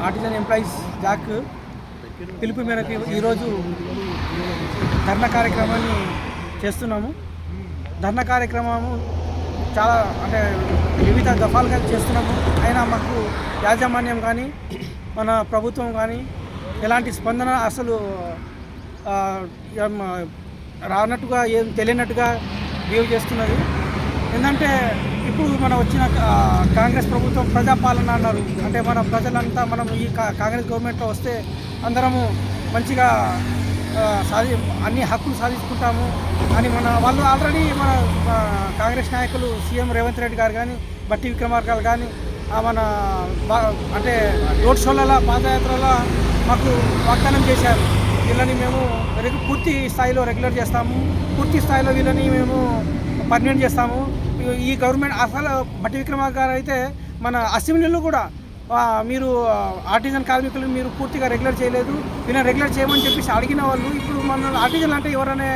Artisan employees Jack పిలుపు మేరకు ఈరోజు ధర్నా కార్యక్రమాన్ని చేస్తున్నాము. ధర్నా కార్యక్రమము చాలా అంటే వివిధ దఫాలుగా చేస్తున్నాము. అయినా మాకు యాజమాన్యం కానీ మన ప్రభుత్వం కానీ ఎలాంటి స్పందన అసలు రానట్టుగా ఏం తెలియనట్టుగా బిహేవ్ చేస్తున్నది. ఏంటంటే ఇప్పుడు మనం వచ్చిన కాంగ్రెస్ ప్రభుత్వం ప్రజాపాలన అన్నారు. అంటే మన ప్రజలంతా మనం ఈ కాంగ్రెస్ గవర్నమెంట్లో వస్తే అందరము మంచిగా అన్ని హక్కులు సాధించుకుంటాము అని వాళ్ళు ఆల్రెడీ మన కాంగ్రెస్ నాయకులు సీఎం రేవంత్ రెడ్డి గారు కానీ బట్టి విక్రమార్క గారు కానీ మన అంటే రోడ్ షోలలో పాదయాత్రలో మాకు వాగ్దానం చేశారు. వీళ్ళని మేము పూర్తి స్థాయిలో రెగ్యులర్ చేస్తాము, పూర్తి స్థాయిలో వీళ్ళని మేము పర్మనెంట్ చేస్తాము. ఈ గవర్నమెంట్ అసలు బట్టి విక్రమార్క గారు అయితే మన అసెంబ్లీలో కూడా మీరు ఆర్టిజన్ కార్మికులను మీరు పూర్తిగా రెగ్యులర్ చేయలేదు, వీళ్ళని రెగ్యులర్ చేయమని చెప్పేసి అడిగిన వాళ్ళు ఇప్పుడు మన ఆర్టిజన్ అంటే ఎవరనే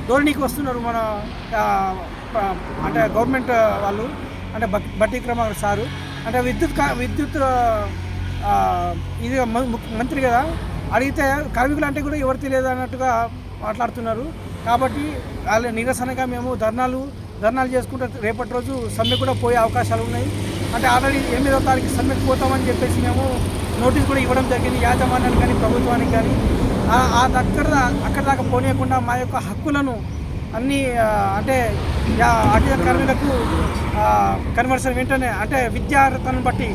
ధోరణికి వస్తున్నారు. మన అంటే గవర్నమెంట్ వాళ్ళు అంటే బట్టి విక్రమార్క సారు అంటే విద్యుత్ ఇది మంత్రి కదా, అడిగితే కార్మికులు అంటే కూడా ఎవరు తెలియదు అన్నట్టుగా మాట్లాడుతున్నారు. కాబట్టి వాళ్ళ నిరసనగా మేము ధర్నాలు చేసుకుంటే రేపటి రోజు సమ్మె కూడా పోయే అవకాశాలు ఉన్నాయి. అంటే ఆల్రెడీ 8వ తారీఖు సమ్మెకు పోతామని చెప్పేసి మేము నోటీస్ కూడా ఇవ్వడం జరిగింది యాజమాన్యానికి కానీ ప్రభుత్వానికి కానీ. అక్కడ దాకా పోనీయకుండా మా యొక్క హక్కులను అన్నీ అంటే ఆర్టిజన్ కార్మికులకు కన్వర్షన్ వెంటనే అంటే విద్యార్హతను బట్టి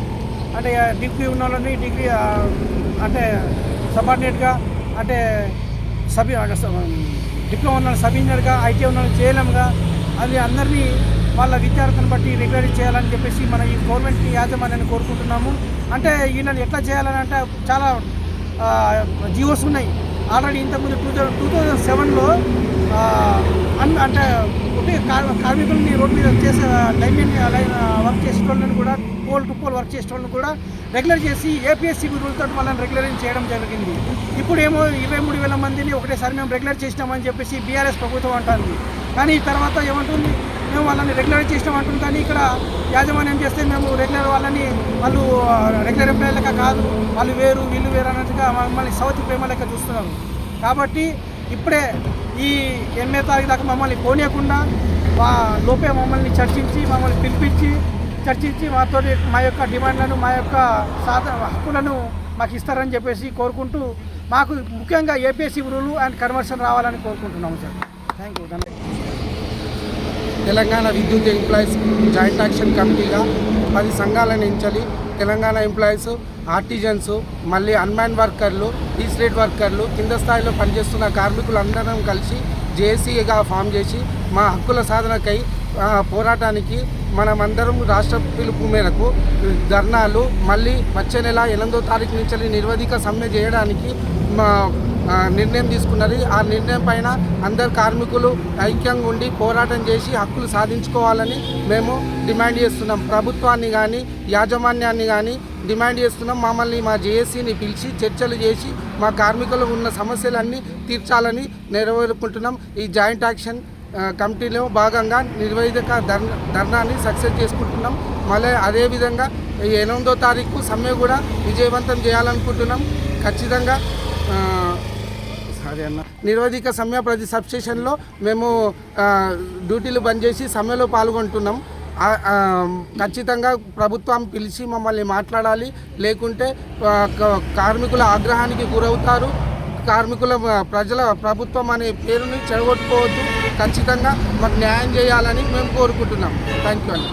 అంటే డిగ్రీ ఉన్న వాళ్ళని డిగ్రీ అంటే సబార్డినేట్గా అంటే డిప్లొమా ఉన్న సబ్ ఇంజనీర్గా, ఐటీ ఉన్న చేయలేముగా అది అందరినీ వాళ్ళ విద్యార్థులను బట్టి రెగ్యులర్ చేయాలని చెప్పేసి మన ఈ గవర్నమెంట్ యాజమాన్యాన్ని కోరుకుంటున్నాము. అంటే వీళ్ళని ఎట్లా చేయాలని అంటే చాలా జీవోస్ ఉన్నాయి. ఆల్రెడీ ఇంతకుముందు 2007లో అంటే కార్మికులని రోడ్డు మీద చేసే లైన్ వర్క్ చేసే వాళ్ళని కూడా పోల్ టు పోల్ వర్క్ చేసే వాళ్ళని కూడా రెగ్యులర్ చేసి ఏపీఎస్సీ రూల్తో వాళ్ళని రెగ్యులరింగ్ చేయడం జరిగింది. ఇప్పుడు ఏమో 23,000 మందిని ఒకటేసారి మేము రెగ్యులర్ చేసినామని చెప్పేసి బీఆర్ఎస్ ప్రభుత్వం అంటుంది. కానీ తర్వాత ఏమంటుంది, మేము వాళ్ళని రెగ్యులర్ చేసినాం అంటుంది. కానీ ఇక్కడ యాజమాన్యం చేస్తే మేము రెగ్యులర్ వాళ్ళు రెగ్యులర్ ఎంప్లాయీ లెక్క కాదు, వాళ్ళు వేరు వీళ్ళు వేరు అన్నట్టుగా మమ్మల్ని సౌత్ ప్రేమ లెక్క చూస్తున్నారు. కాబట్టి ఇప్పుడే ఈ 8వ తారీఖు దాకా మమ్మల్ని పోనీయకుండా లోపే మమ్మల్ని మమ్మల్ని పిలిపించి చర్చించి మా యొక్క డిమాండ్లను మా యొక్క హక్కులను మాకు ఇస్తారని చెప్పేసి కోరుకుంటూ మాకు ముఖ్యంగా ఏపీఎస్సీ రూలు అండ్ కన్వర్షన్ రావాలని కోరుకుంటున్నాము సార్. Thank you. తెలంగాణ విద్యుత్ ఎంప్లాయీస్ జాయింట్ యాక్షన్ కమిటీగా 10 సంఘాలను ఎంచాలి. తెలంగాణ ఎంప్లాయీస్, ఆర్టిజన్స్, మళ్ళీ అన్మ్యాన్ వర్కర్లు, టీస్రేట్ వర్కర్లు, కింద స్థాయిలో పనిచేస్తున్న కార్మికులు అందరం కలిసి జేఏసీగా ఫామ్ చేసి మా హక్కుల సాధనకై పోరాటానికి మనమందరం రాష్ట్ర పిలుపు మేరకు ధర్నాలు మళ్ళీ వచ్చే నెల 8వ తారీఖు నుంచి నిరవధిక సమ్మె చేయడానికి నిర్ణయం తీసుకున్నది. ఆ నిర్ణయం పైన అందరు కార్మికులు ఐక్యంగా ఉండి పోరాటం చేసి హక్కులు సాధించుకోవాలని మేము డిమాండ్ చేస్తున్నాం. ప్రభుత్వాన్ని కానీ యాజమాన్యాన్ని కానీ డిమాండ్ చేస్తున్నాం. మమ్మల్ని మా జేఏసీని పిలిచి చర్చలు చేసి మా కార్మికులకు ఉన్న సమస్యలన్నీ తీర్చాలని నెరవేర్చుకుంటున్నాం. ఈ జాయింట్ యాక్షన్ కమిటీలో భాగంగా నిర్వహిక ధర్నాన్ని సక్సెస్ చేసుకుంటున్నాం. మళ్ళీ అదేవిధంగా 8వ తారీఖు సమ్మె కూడా విజయవంతం చేయాలనుకుంటున్నాం. ఖచ్చితంగా నిర్వధిక సమ్మె ప్రతి సబ్స్టేషన్లో మేము డ్యూటీలు బంద్ చేసి సమ్మెలో పాల్గొంటున్నాం. ఖచ్చితంగా ప్రభుత్వం పిలిచి మమ్మల్ని మాట్లాడాలి, లేకుంటే కార్మికుల ఆగ్రహానికి గురవుతారు. కార్మికుల ప్రభుత్వం అనే పేరుని చెడగొట్టుకోవద్దు. ఖచ్చితంగా మాకు న్యాయం చేయాలని మేము కోరుకుంటున్నాం. థ్యాంక్ యూ అండి.